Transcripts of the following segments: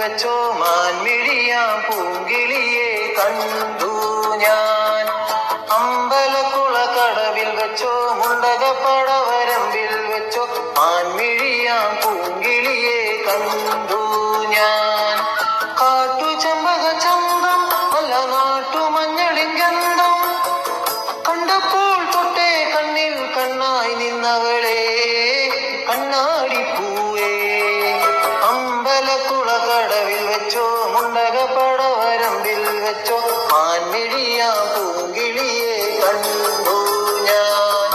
വെച്ചോ മാൻമിഴിയാം പൂങ്കിളിയെ കണ്ടു ഞാൻ. അമ്പലക്കുളക്കടവിൽ വെച്ചോ മുണ്ടകപ്പടവരമ്പിൽ വെച്ചോ മാൻമിഴിയാം പൂങ്കിളിയെ കണ്ടു ഞാൻ. കാട്ടുചെമ്പക ചന്തം അല്ല നാട്ടുമഞ്ഞളിൻ ഗന്ധം കണ്ടപ്പോൾ തൊട്ടേ കണ്ണിൽ കണ്ണായി നിന്നവളെ കണ്ണാടിപ്പൂവേ. അമ്പലക്കുളക്കടവിൽ വെച്ചോ മുണ്ടകപ്പടവരമ്പിൽ വെച്ചോ മാൻമിഴിയാം പൂങ്കിളിയെ കണ്ടു ഞാൻ.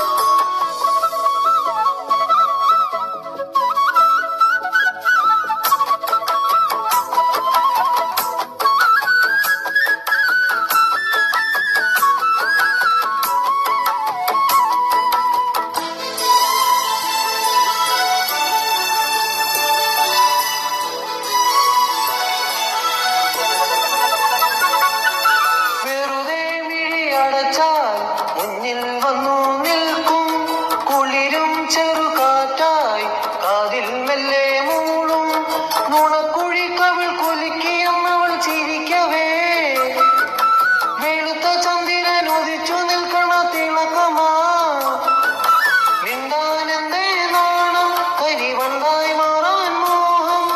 മുന്നിൽ വന്നു നിൽക്കും കുളിരും ചെറുകാറ്റായി കാതിൽ മെല്ലെ മൂളും നുണക്കുഴി കവിൾ കുലുക്കിയെന്നവൾ ചിരിക്കവേ. വെളുത്ത ചന്ദ്രൻ ഉദിച്ചു നിൽക്കണ തിളക്കമാ മിണ്ടാനെന്തേ നാണം കരിവണ്ടായി മാറാൻ മോഹം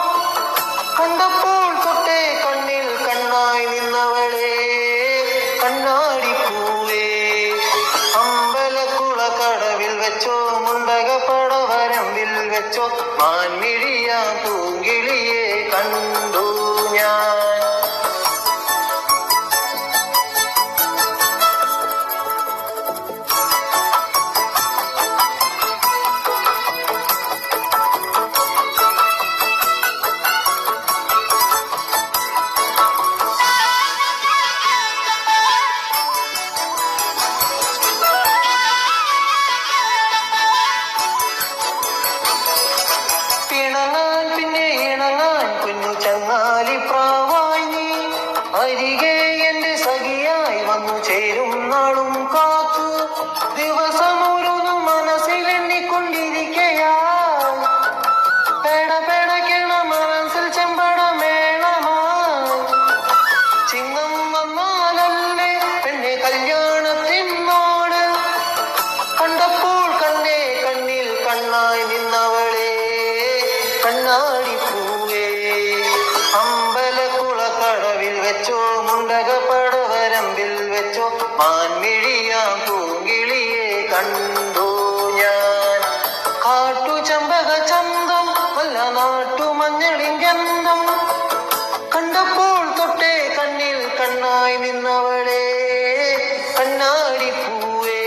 കണ്ടപ്പോൾ തൊട്ടേ കണ്ണിൽ കണ്ണായി നിന്നവളെ കണ്ണാടിപ്പൂവേ. അമ്പലക്കുളക്കടവിൽ വെച്ചോ മുണ്ടകപ്പടവരമ്പിൽ വെച്ചോ മാൻമിഴിയാം പൂങ്കിളിയെ കണ്ടു ഞാൻ. ചങ്ങാലിപ്രാവായി നീ അരികെ എന്റെ സഖിയായി വന്നു ചേരും നാളും കാത്തു ദിവസമോരോന്നും മനസ്സിലെണ്ണിക്കൊണ്ടിരിക്കയാ. പേടപേടക്കണ മനസ്സിൽ ചെമ്പട മേളമാ ചിങ്ങം വന്നാലല്ലേ പെണ്ണെ കല്യാണത്തിനോട് കണ്ടപ്പോൾ കണ്ണേ കണ്ണിൽ കണ്ണായി നിന്നവളെ കണ്ണാടിപ്പൂവേ. അമ്പലക്കുളക്കടവിൽ വെച്ചോ മുണ്ടകപ്പടവരമ്പിൽ വെച്ചോ മാൻമിഴിയാം പൂങ്കിളിയെ കണ്ടു ഞാൻ. കാട്ടുചെമ്പക ചന്തം വല്ല നാട്ടുമഞ്ഞളിൻ ഗന്ധം കണ്ടപ്പോൾ തൊട്ടേ കണ്ണിൽ കണ്ണായി നിന്നവളെ കണ്ണാടിപ്പൂവേ.